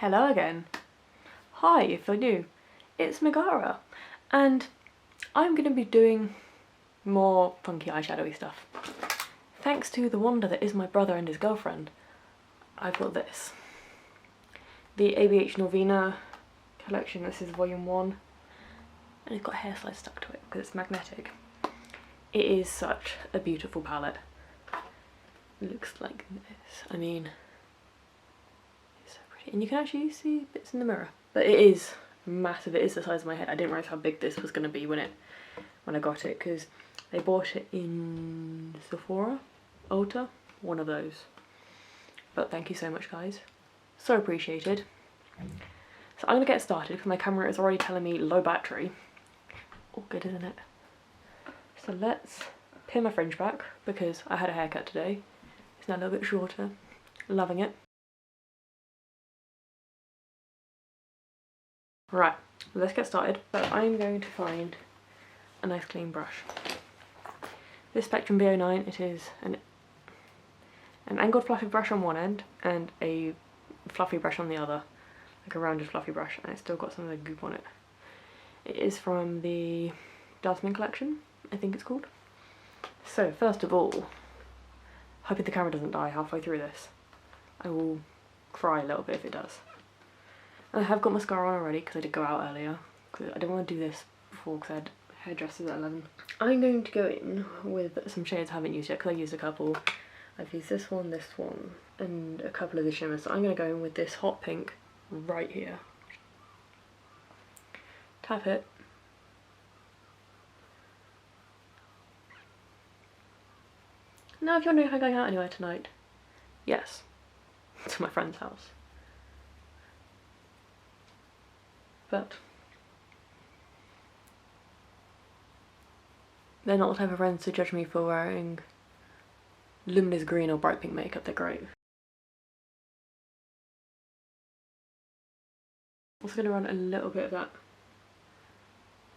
Hello again. Hi, if you're new, it's Megara, and I'm going to be doing more funky eyeshadowy stuff. Thanks to the wonder that is my brother and his girlfriend, I've got this. The ABH Norvina collection. This is volume 1, and it's got hair slides stuck to it because it's magnetic. It is such a beautiful palette. It looks like this. I mean, it's so pretty. And you can actually see bits in the mirror. But it is massive. It is the size of my head. I didn't realise how big this was going to be when I got it, because they bought it in Sephora, Ulta, one of those. But thank you so much, guys. So appreciated. So I'm going to get started because my camera is already telling me low battery. All good, isn't it? So let's pin my fringe back because I had a haircut today. It's now a little bit shorter. Loving it. Right, let's get started. But I'm going to find a nice clean brush. This Spectrum B09, it is an angled fluffy brush on one end and a fluffy brush on the other, like a rounded fluffy brush, and it's still got some of the goop on it. It is from the Jasmine collection, I think it's called. So first of all, hoping the camera doesn't die halfway through this. I will cry a little bit if it does. I have got mascara on already because I did go out earlier, because I didn't want to do this before because I had hairdressers at 11. I'm going to go in with some shades I haven't used yet because I used a couple. I've used this one, and a couple of the shimmers. So I'm going to go in with this hot pink right here. Tap it. Now if you're wondering if I'm going out anywhere tonight, yes, to my friend's house. But they're not the type of friends to judge me for wearing luminous green or bright pink makeup. They're great. I'm also going to run a little bit of that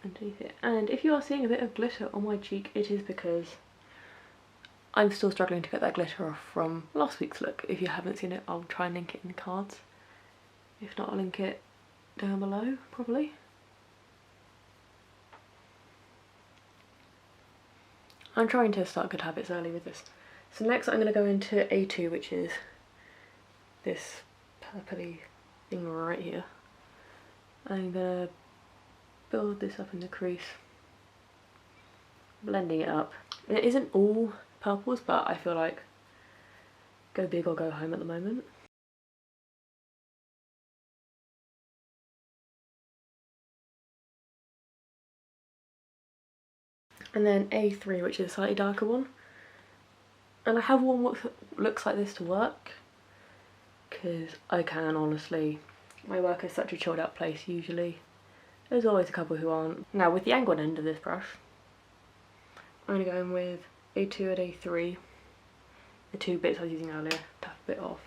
underneath it. And if you are seeing a bit of glitter on my cheek, it is because I'm still struggling to get that glitter off from last week's look. If you haven't seen it, I'll try and link it in the cards. If not, I'll link it down below, probably. I'm trying to start good habits early with this. So next I'm going to go into A2, which is this purpley thing right here. I'm going to build this up in the crease, blending it up. And it isn't all purples, but I feel like go big or go home at the moment. And then A3, which is a slightly darker one. And I have one what looks like this to work, because I can, honestly. My work is such a chilled out place usually. There's always a couple who aren't. Now with the angled end of this brush, I'm going to go in with A2 and A3. The two bits I was using earlier, tap a bit off.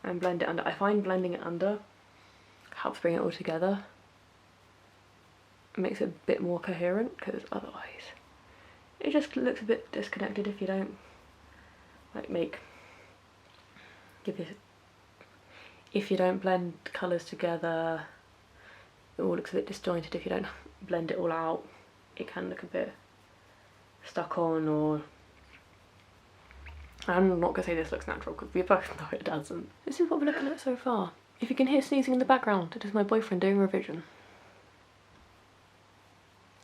And blend it under. I find blending it under helps bring it all together. It makes it a bit more coherent, because otherwise it just looks a bit disconnected if you don't if you don't blend colours together. It all looks a bit disjointed. If you don't blend it all out, it can look a bit stuck on, or I'm not going to say this looks natural because we both know it doesn't. This is what we're looking at so far. If you can hear sneezing in the background, it is my boyfriend doing revision.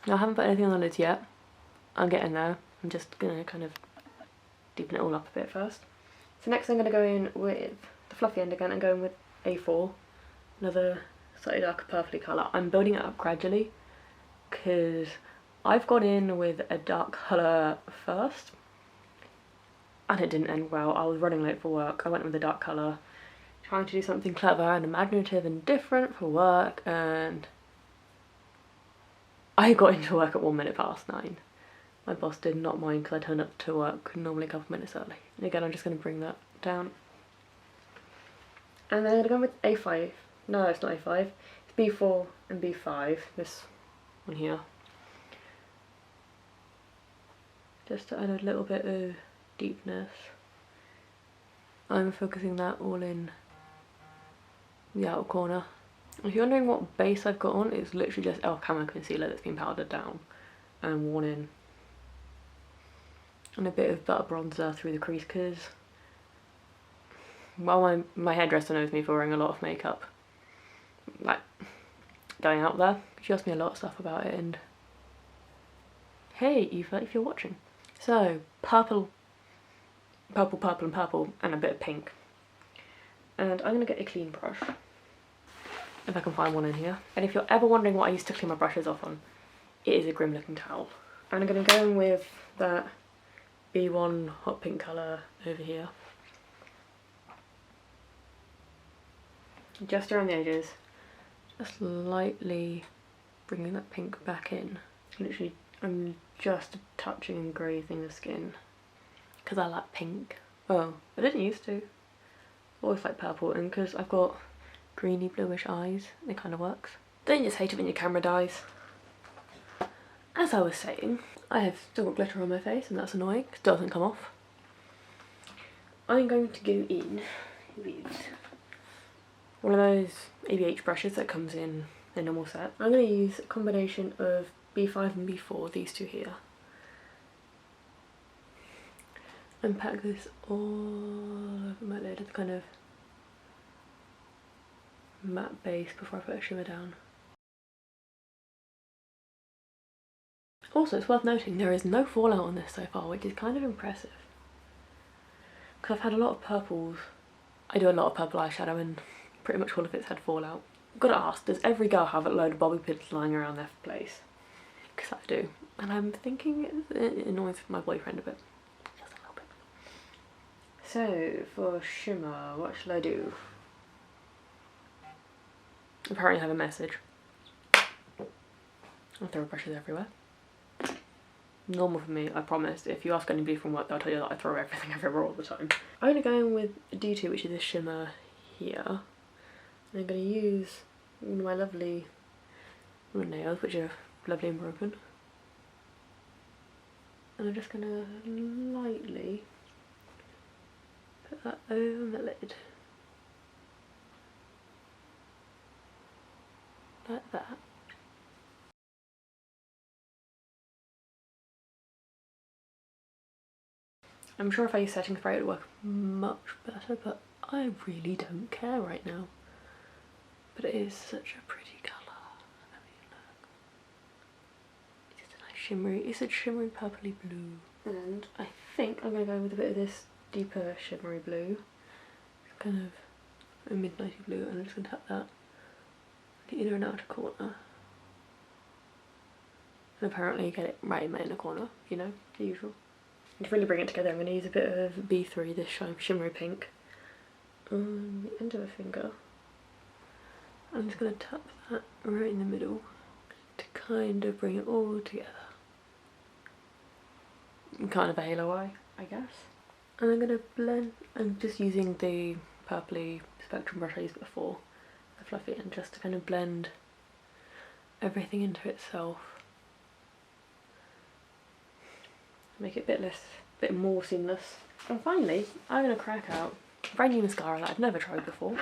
Now I haven't put anything on the lids yet. I'm getting there. I'm just going to kind of deepen it all up a bit first. So next I'm going to go in with the fluffy end again and go in with A4, another slightly darker purpley colour. I'm building it up gradually because I've gone in with a dark colour first and it didn't end well. I was running late for work. I went with a dark colour, trying to do something clever and imaginative and different for work, and I got into work at 9:01. My boss did not mind because I turned up to work normally a couple of minutes early. And again, I'm just going to bring that down. And then I'm going to go with A5. No, it's not A5. It's B4 and B5. This one here. Just to add a little bit of deepness. I'm focusing that all in the outer corner. If you're wondering what base I've got on, it's literally just elf camo concealer that's been powdered down and worn in. And a bit of butter bronzer through the crease, because while my hairdresser knows me for wearing a lot of makeup, like going out there, she asked me a lot of stuff about it, and hey Eva, if you're watching. So purple, purple, purple and purple, and a bit of pink. And I'm gonna get a clean brush, if I can find one in here. And if you're ever wondering what I used to clean my brushes off on, it is a grim looking towel. And I'm gonna go in with that B1 hot pink colour over here. Just around the edges, just lightly bringing that pink back in. Literally, I'm just touching and grazing the skin because I like pink. Well, I didn't used to. Always like purple, and because I've got greeny bluish eyes, it kind of works. Don't you just hate it when your camera dies? As I was saying, I have still got glitter on my face, and that's annoying because it doesn't come off. I'm going to go in with one of those ABH brushes that comes in a normal set. I'm going to use a combination of B5 and B4, these two here, and pack this all over my lid. It's kind of matte base before I put a shimmer down. Also, it's worth noting there is no fallout on this so far, which is kind of impressive. Because I've had a lot of purples. I do a lot of purple eyeshadow and pretty much all of it's had fallout. I've got to ask, does every girl have a load of bobby pins lying around their place? Because I do. And I'm thinking it annoys my boyfriend a bit. Just a little bit. So, for shimmer, what shall I do? Apparently I have a message. I'll throw brushes everywhere. Normal for me, I promise. If you ask anybody from work, they'll tell you that I throw everything everywhere all the time. I'm going to go in with D2, which is a shimmer here. And I'm going to use one of my lovely nails, which are lovely and broken. And I'm just going to lightly put that over the lid. Like that. I'm sure if I use setting spray it would work much better, but I really don't care right now. But it is such a pretty colour. I mean, look. It's a nice shimmery, it's a shimmery purpley blue. And I think I'm going to go with a bit of this deeper shimmery blue. It's kind of a midnighty blue, and I'm just going to tap that the inner and outer corner. And apparently you get it right in my inner corner, you know, the usual. And to really bring it together, I'm going to use a bit of B3, this shimmery pink, on the end of a finger. I'm just going to tap that right in the middle to kind of bring it all together. Kind of a halo eye, I guess. And I'm going to blend, I'm just using the purpley spectrum brush I used before, the fluffy end, just to kind of blend everything into itself. Make it a bit more seamless. And finally, I'm going to crack out a brand new mascara that I've never tried before.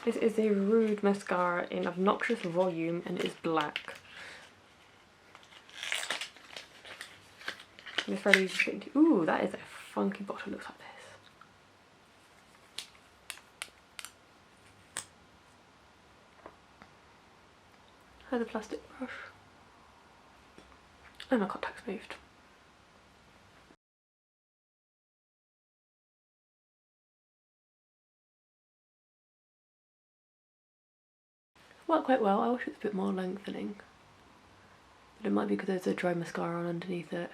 This is the Rude mascara in Obnoxious Volume, and it is black. And it's very easy to get into. Ooh, that is a funky bottle. It looks like this. Here's a plastic brush. And my contacts moved. Worked quite well. I wish it was a bit more lengthening. But it might be because there's a dry mascara on underneath it.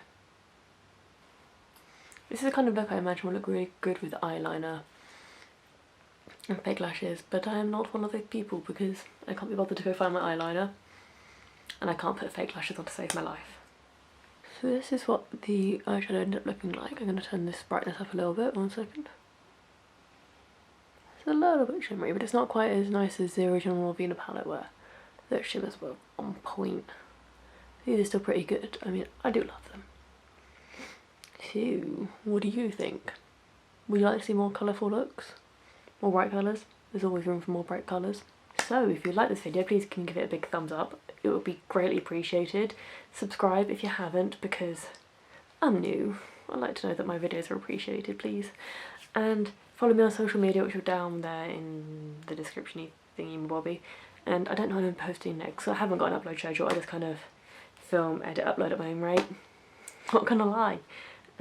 This is the kind of look I imagine will look really good with eyeliner and fake lashes, but I am not one of those people because I can't be bothered to go find my eyeliner and I can't put fake lashes on to save my life. So this is what the eyeshadow ended up looking like. I'm going to turn this brightness up a little bit, 1 second. It's a little bit shimmery, but it's not quite as nice as the original Norvina palette where the shimmers were on point. These are still pretty good. I mean, I do love them. So, what do you think? Would you like to see more colourful looks? More bright colours? There's always room for more bright colours. So if you like this video, please can you give it a big thumbs up. It would be greatly appreciated. Subscribe if you haven't, because I'm new. I'd like to know that my videos are appreciated, please. And follow me on social media, which are down there in the description thingy bobby. And I don't know when I'm posting next, so I haven't got an upload schedule. I just kind of film, edit, upload at my own rate. Not gonna lie.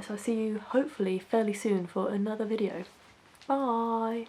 So I'll see you hopefully fairly soon for another video. Bye!